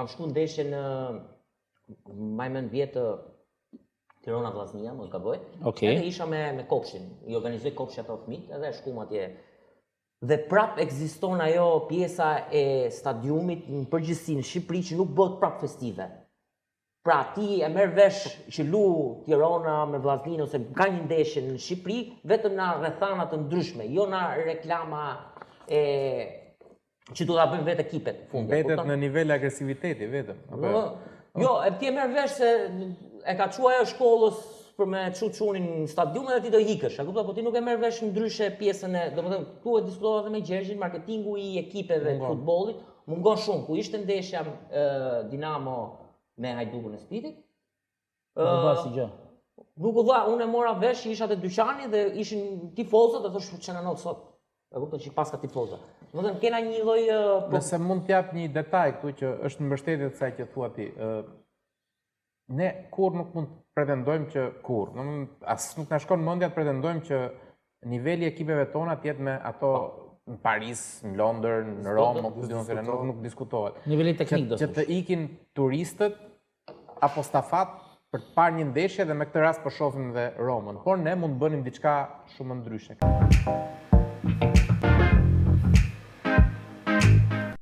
kam shku ndeshje në Majmën vjetë Tirana Vllaznia, mos gaboj. Edhe isha me kopshin, i organizoj kopshi ato fëmijët, edhe shkum atje. Dhe prap ekziston ajo pjesa e stadiumit në përgjithësi në Shqipëri që nuk bëhet prap festive. Pra ti e merr vesh që lu Tirana me Vllaznin ose ka një ndeshje në Shqipëri vetëm në rrethana të ndryshme, jo në reklama që do ta bëjnë vetë ekipet fundi. Vetet në nivel agresiviteti vetëm. Jo, ti e merr vesh se e ka çuar ajo shkollës për me çunin në stadium edhe ti do ikësh, a kupton? Po ti nuk e merr vesh ndryshe pjesën e, domethënë, tu e diskutova edhe me Gjergjin, marketingu i ekipeve të futbollit mungon shumë. Ku ishte ndeshja Dinamo me Hajdukun e Splitit? Nuk u dha, unë e mora vesh, isha te dyqani dhe ishin tifozët dhe thosh çka not sot. E kupton që paska tifoza. Domethënë kena një lloj Nëse mund t'jap një detaj këtu që është mbështetje të kësaj që thua ti. Ne kur nuk mund të pretendojmë që as nuk na shkon mendja të pretendojmë që niveli i ekipeve tona të jetë me ato në Paris, në Londër, në Romë, nuk diskutohet. Niveli teknik do që të ikin turistët apo stafat për të parë një ndeshje dhe me këtë rast po shohim dhe Romën. Por ne mund bënim diçka shumë ndryshe.